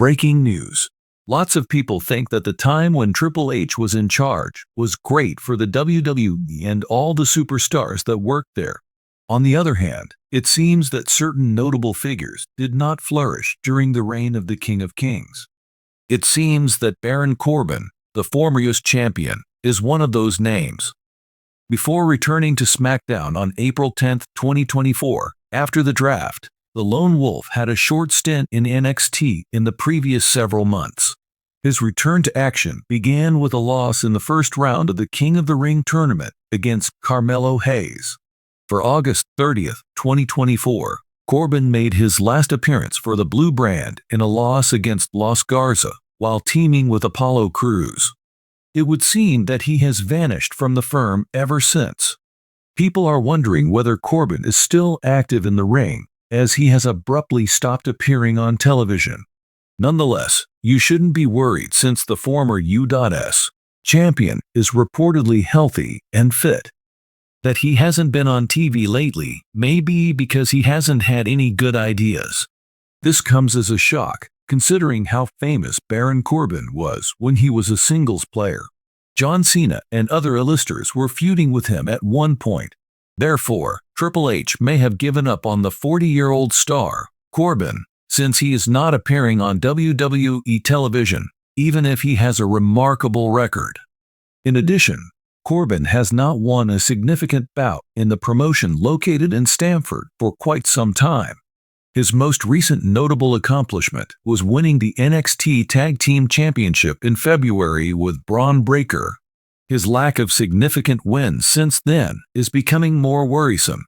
Breaking news. Lots of people think that the time when Triple H was in charge was great for the WWE and all the superstars that worked there. On the other hand, it seems that certain notable figures did not flourish during the reign of the King of Kings. It seems that Baron Corbin, the former US champion, is one of those names. Before returning to SmackDown on April 10, 2024, after the draft, the Lone Wolf had a short stint in NXT in the previous several months. His return to action began with a loss in the first round of the King of the Ring tournament against Carmelo Hayes. For August 30, 2024, Corbin made his last appearance for the Blue Brand in a loss against Los Garza while teaming with Apollo Crews. It would seem that he has vanished from the firm ever since. People are wondering whether Corbin is still active in the ring, as he has abruptly stopped appearing on television. Nonetheless, you shouldn't be worried since the former U.S. champion is reportedly healthy and fit. That he hasn't been on TV lately may be because he hasn't had any good ideas. This comes as a shock, considering how famous Baron Corbin was when he was a singles player. John Cena and other A-listers were feuding with him at one point. Therefore, Triple H may have given up on the 40-year-old star, Corbin, since he is not appearing on WWE television, even if he has a remarkable record. In addition, Corbin has not won a significant bout in the promotion located in Stamford for quite some time. His most recent notable accomplishment was winning the NXT Tag Team Championship in February with Braun Breaker. His lack of significant wins since then is becoming more worrisome.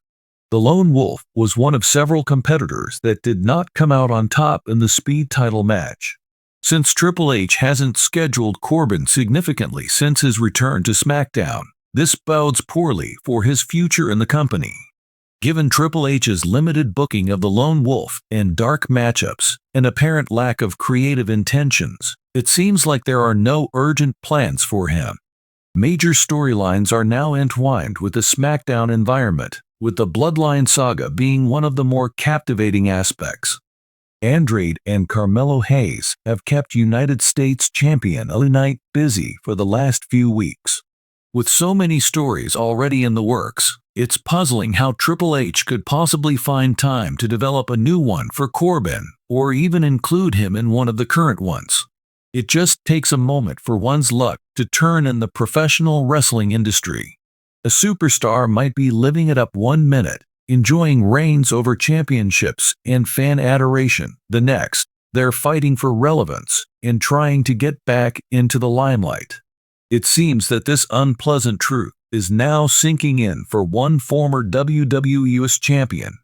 The Lone Wolf was one of several competitors that did not come out on top in the Speed title match. Since Triple H hasn't scheduled Corbin significantly since his return to SmackDown, this bodes poorly for his future in the company. Given Triple H's limited booking of the Lone Wolf and dark matchups, and apparent lack of creative intentions, it seems like there are no urgent plans for him. Major storylines are now entwined with the SmackDown environment, with the Bloodline saga being one of the more captivating aspects. Andrade and Carmelo Hayes have kept United States champion LA Knight busy for the last few weeks. With so many stories already in the works, it's puzzling how Triple H could possibly find time to develop a new one for Corbin, or even include him in one of the current ones. It just takes a moment for one's luck to turn in the professional wrestling industry. A superstar might be living it up one minute, enjoying reigns over championships and fan adoration. The next, they're fighting for relevance and trying to get back into the limelight. It seems that this unpleasant truth is now sinking in for one former WWE US champion.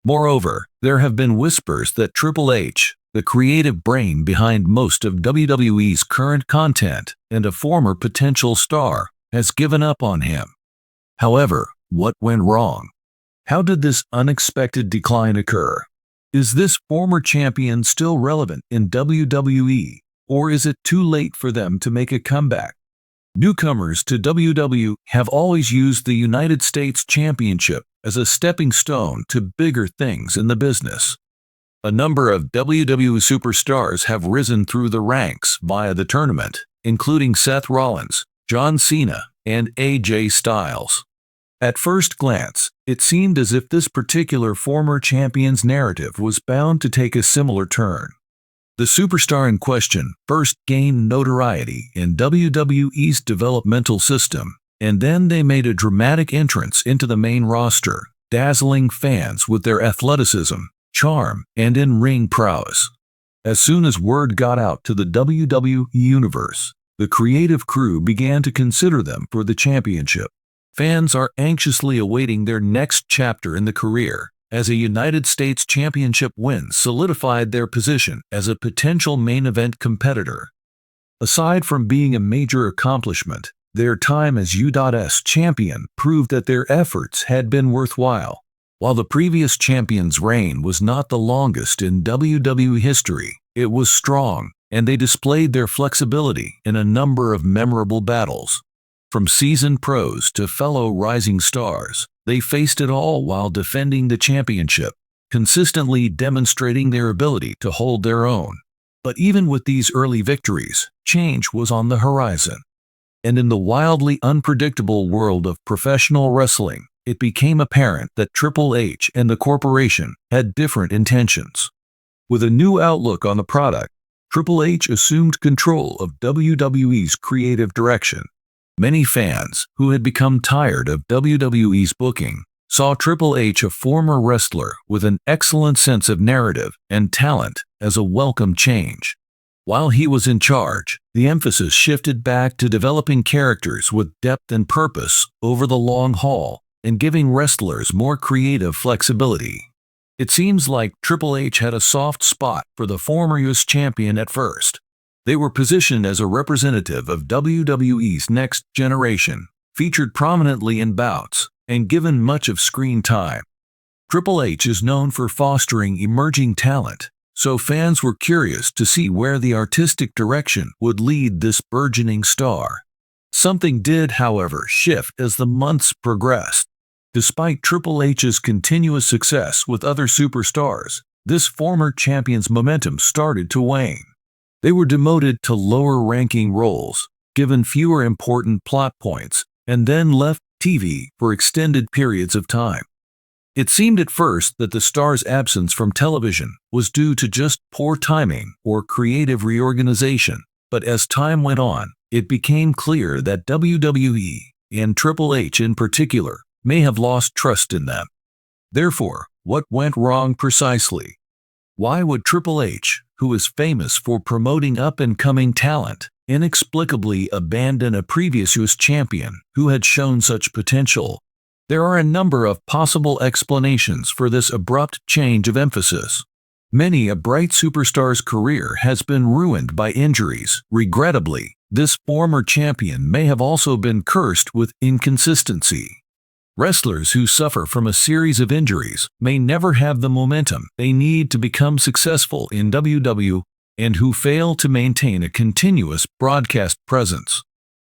Moreover, there have been whispers that Triple H, the creative brain behind most of WWE's current content and a former potential star, has given up on him. However, what went wrong? How did this unexpected decline occur? Is this former champion still relevant in WWE, or is it too late for them to make a comeback? Newcomers to WWE have always used the United States Championship as a stepping stone to bigger things in the business. A number of WWE superstars have risen through the ranks via the tournament, including Seth Rollins, John Cena, and AJ Styles. At first glance, it seemed as if this particular former champion's narrative was bound to take a similar turn. The superstar in question first gained notoriety in WWE's developmental system, and then they made a dramatic entrance into the main roster, dazzling fans with their athleticism, charm, and in-ring prowess. As soon as word got out to the WWE universe, the creative crew began to consider them for the championship. Fans are anxiously awaiting their next chapter in the career, as a United States Championship win solidified their position as a potential main event competitor. Aside from being a major accomplishment, their time as U.S. champion proved that their efforts had been worthwhile. While the previous champion's reign was not the longest in WWE history, it was strong, and they displayed their flexibility in a number of memorable battles. From seasoned pros to fellow rising stars, they faced it all while defending the championship, consistently demonstrating their ability to hold their own. But even with these early victories, change was on the horizon. And in the wildly unpredictable world of professional wrestling, it became apparent that Triple H and the corporation had different intentions. With a new outlook on the product, Triple H assumed control of WWE's creative direction. Many fans, who had become tired of WWE's booking, saw Triple H, a former wrestler with an excellent sense of narrative and talent, as a welcome change. While he was in charge, the emphasis shifted back to developing characters with depth and purpose over the long haul and giving wrestlers more creative flexibility. It seems like Triple H had a soft spot for the former US champion at first. They were positioned as a representative of WWE's next generation, featured prominently in bouts, and given much of screen time. Triple H is known for fostering emerging talent, so fans were curious to see where the artistic direction would lead this burgeoning star. Something did, however, shift as the months progressed. Despite Triple H's continuous success with other superstars, this former champion's momentum started to wane. They were demoted to lower-ranking roles, given fewer important plot points, and then left TV for extended periods of time. It seemed at first that the star's absence from television was due to just poor timing or creative reorganization, but as time went on, it became clear that WWE, and Triple H in particular, may have lost trust in them. Therefore, what went wrong precisely? Why would Triple H, who is famous for promoting up-and-coming talent, inexplicably abandon a previous US champion who had shown such potential? There are a number of possible explanations for this abrupt change of emphasis. Many a bright superstar's career has been ruined by injuries. Regrettably, this former champion may have also been cursed with inconsistency. Wrestlers who suffer from a series of injuries may never have the momentum they need to become successful in WWE, and who fail to maintain a continuous broadcast presence.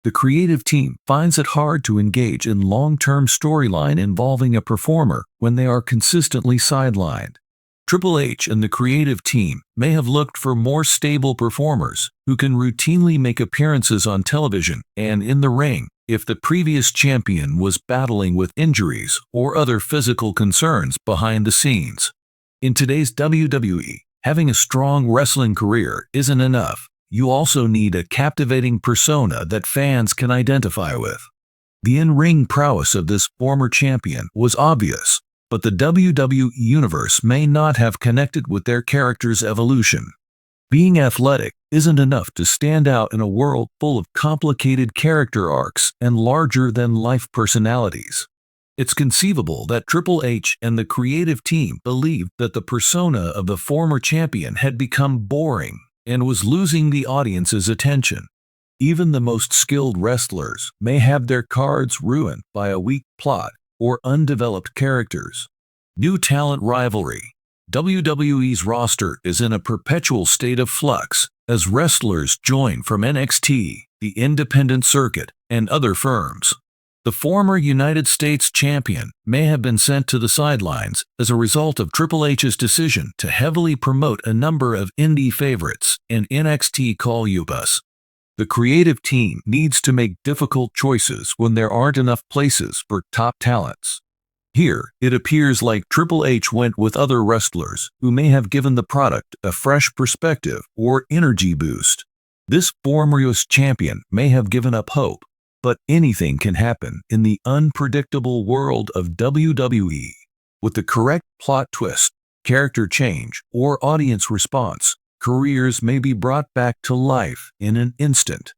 The creative team finds it hard to engage in long-term storyline involving a performer when they are consistently sidelined. Triple H and the creative team may have looked for more stable performers who can routinely make appearances on television and in the ring if the previous champion was battling with injuries or other physical concerns behind the scenes. In today's WWE, having a strong wrestling career isn't enough. You also need a captivating persona that fans can identify with. The in-ring prowess of this former champion was obvious, but the WWE universe may not have connected with their character's evolution. Being athletic isn't enough to stand out in a world full of complicated character arcs and larger-than-life personalities. It's conceivable that Triple H and the creative team believed that the persona of the former champion had become boring and was losing the audience's attention. Even the most skilled wrestlers may have their cards ruined by a weak plot or undeveloped characters. New talent rivalry. WWE's roster is in a perpetual state of flux as wrestlers join from NXT, the independent circuit, and other firms. The former United States champion may have been sent to the sidelines as a result of Triple H's decision to heavily promote a number of indie favorites and NXT call-ups. The creative team needs to make difficult choices when there aren't enough places for top talents. Here, it appears like Triple H went with other wrestlers who may have given the product a fresh perspective or energy boost. This former US champion may have given up hope, but anything can happen in the unpredictable world of WWE. With the correct plot twist, character change, or audience response, careers may be brought back to life in an instant.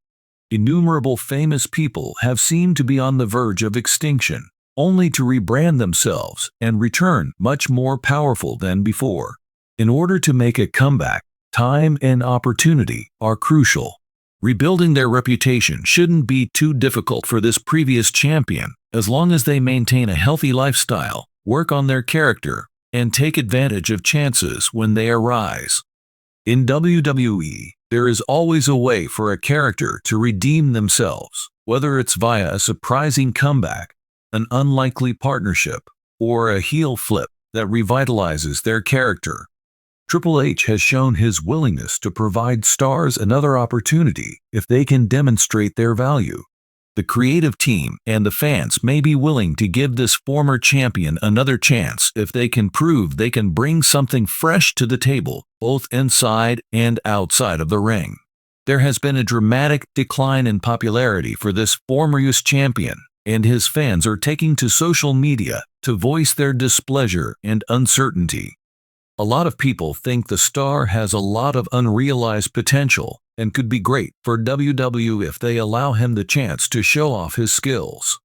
Innumerable famous people have seemed to be on the verge of extinction, only to rebrand themselves and return much more powerful than before. In order to make a comeback, time and opportunity are crucial. Rebuilding their reputation shouldn't be too difficult for this previous champion, as long as they maintain a healthy lifestyle, work on their character, and take advantage of chances when they arise. In WWE, there is always a way for a character to redeem themselves, whether it's via a surprising comeback, an unlikely partnership, or a heel flip that revitalizes their character. Triple H has shown his willingness to provide stars another opportunity if they can demonstrate their value. The creative team and the fans may be willing to give this former champion another chance if they can prove they can bring something fresh to the table, both inside and outside of the ring. There has been a dramatic decline in popularity for this former US champion, and his fans are taking to social media to voice their displeasure and uncertainty. A lot of people think the star has a lot of unrealized potential and could be great for WWE if they allow him the chance to show off his skills.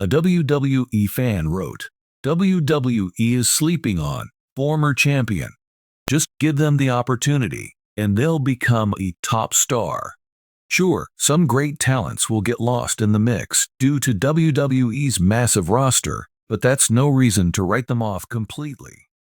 A WWE fan wrote, "WWE is sleeping on former champion. Just give them the opportunity, and they'll become a top star." Sure, some great talents will get lost in the mix due to WWE's massive roster, but that's no reason to write them off completely.